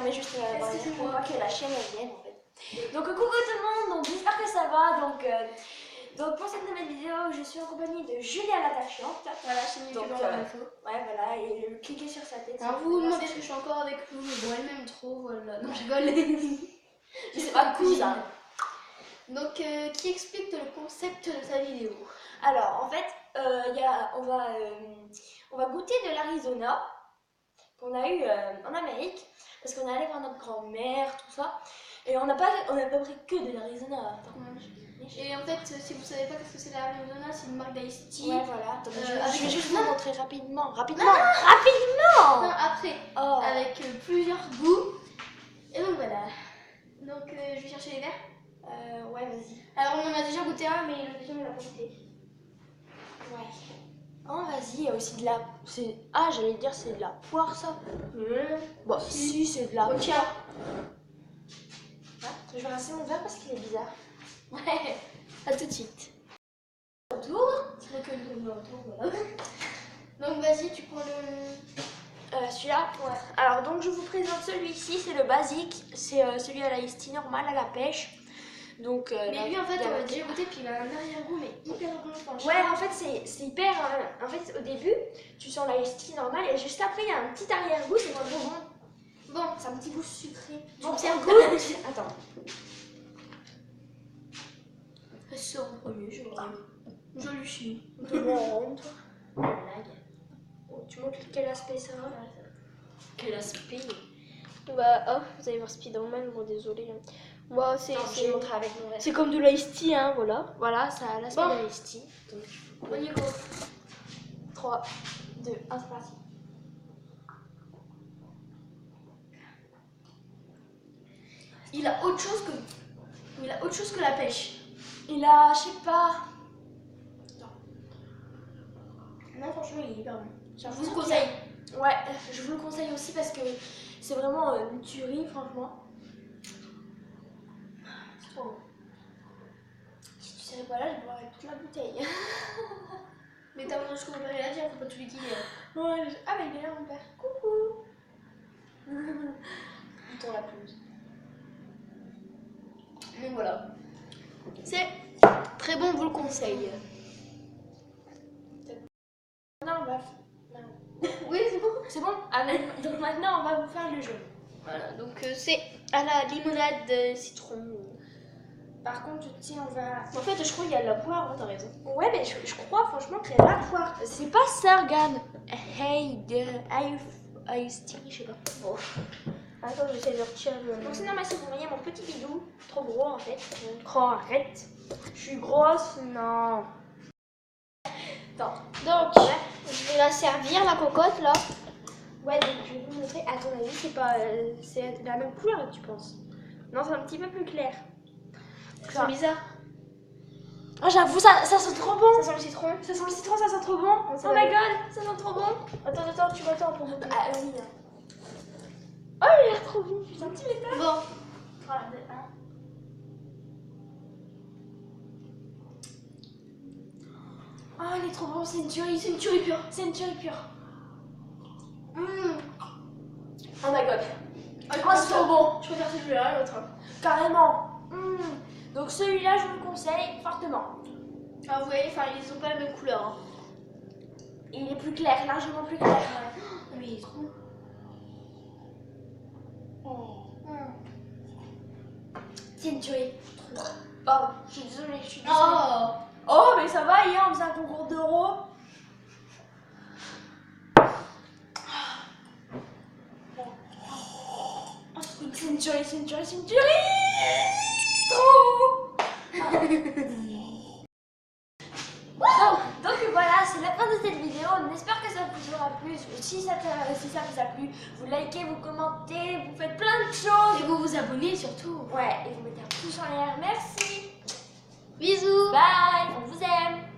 fermer juste la barrière Excusez-moi. pour pas que la chienne elle vienne en fait. Donc coucou tout le monde, donc j'espère que ça va. Donc pour cette nouvelle vidéo, je suis en compagnie de Julia l'attachante. Voilà, c'est mieux Donc, que dans l'info. Ouais voilà, et cliquez sur sa tête. Alors vous vous demandez ce que je suis encore avec vous, mais bon, elle m'aime trop, voilà. Non, je rigole. Je sais pas, cousin. Donc, qui explique le concept de sa vidéo? Alors en fait, on va goûter de l'Arizona qu'on a eu en Amérique parce qu'on est allé voir notre grand-mère, tout ça. Et on n'a pas pris que de l'Arizona. Et en fait, si vous savez pas ce que c'est l'Arizona, c'est une marque d'Ice Tea. Ouais, voilà. Attends, je vais juste avec- vous montrer rapidement. Non, après, Oh. avec plusieurs goûts. Et donc voilà. Donc, je vais chercher les verres. Ouais, vas-y. Alors, on en a déjà goûté un, mais le deuxième, on l'a pas goûté. Ouais. Oh, vas-y, il y a aussi de la... Ah, j'allais dire c'est de la poire, ça. Bon, si, c'est de la Ok. poire. Je vais rincer mon verre parce qu'il est bizarre. Ouais, à tout de suite. Autour. C'est vrai que le retour, voilà. Donc, vas-y, tu prends le... Celui-là. Ouais. Alors, donc, je vous présente celui-ci, c'est le basique. C'est celui à la iced tea normal, à la pêche. Donc, Mais lui, en fait, on l'a déjà goûté, puis il a un arrière-goût, mais hyper bon, franchement. ouais, en fait, c'est hyper... en fait, au début, tu sens la iced tea normale et juste après, il y a un petit arrière-goût, c'est trop bon. Bon, c'est un petit goût sucré. Bon, c'est on un goûte. Attends. C'est en premier, je lui suis. Bon, toi. Blague. Oh, tu montres quel aspect ça a? Quel aspect? Bah, oh, vous allez voir Spider-Man, bon, désolé. Moi, Je vais montrer avec mon verre. c'est comme de l'ice tea, hein, voilà. Voilà, ça a l'aspect Bon. de l'iced tea. Donc, On y go. 3, 2, 1, c'est parti. Il a autre chose que la pêche. Il a, je sais pas... Non, franchement, il est hyper bon. Je Je vous le conseille. Ouais, je vous le conseille aussi parce que c'est vraiment une tuerie, franchement. C'est trop bon. Si tu serais pas là, je boirais toute la bouteille. Mais t'as besoin de ce qu'on peut là, faut pas tout liquider. Ouais, ah bah il est là mon père. Coucou. Dans la pelouse. Donc voilà. C'est très bon, on vous le conseille. Maintenant on va... Oui, c'est bon. C'est bon? Ah, donc maintenant on va vous faire le jeu. Voilà, donc c'est à la limonade citron. Par contre, tu sais, on va... En fait, je crois qu'il y a de la poire, hein, t'as raison. Ouais, mais je crois franchement qu'il y a la poire. C'est pas ça, regarde. Hey, de iced tea, je sais pas. Bon. Attends, j'essaie de retirer le... Donc sinon, si vous voyez mon petit bidou, trop gros en fait. Oh, arrête. Je suis grosse, non. Attends. Donc, je vais la servir, la cocotte, là. Ouais, donc je vais vous montrer. À ton avis, c'est pas... c'est la même couleur que tu penses? Non, c'est un petit peu plus clair. C'est bizarre. Oh, j'avoue, ça sent trop bon. Ça sent le citron. Ça sent le citron, ça sent trop bon. Ouais, Oh my god, ça sent trop bon. Attends, tu m'attends pour goûter. Ah oui. Oh, il a l'air trop bon, putain, tu m'étonnes. Bon. 3, 2, 1. Oh, il est trop bon, c'est une tuerie pure. C'est une tuerie pure. Oh my god. Oh, c'est trop bon. Je préfère celui-là, l'autre. Carrément. Donc celui-là, je vous le conseille fortement. Ah, vous voyez, enfin, ils ont pas la même couleur. Hein. Il est plus clair, largement plus clair. Oh, mais il est trop bon. C'est une tuerie. Pardon, je suis désolée, je suis désolée. Oh. Oh, mais ça va, hier on faisait un concours d'euros. C'est une tuerie, c'est une tuerie, c'est une tuerie. Trop. Donc voilà, c'est la fin de cette vidéo. On espère que ça vous aura plu. Si ça vous a plu, vous likez, vous commentez, vous faites plein de choses. Et vous vous abonnez surtout. Ouais, et vous mettez un pouce en l'air. Merci. Bisous. Bye, on vous aime.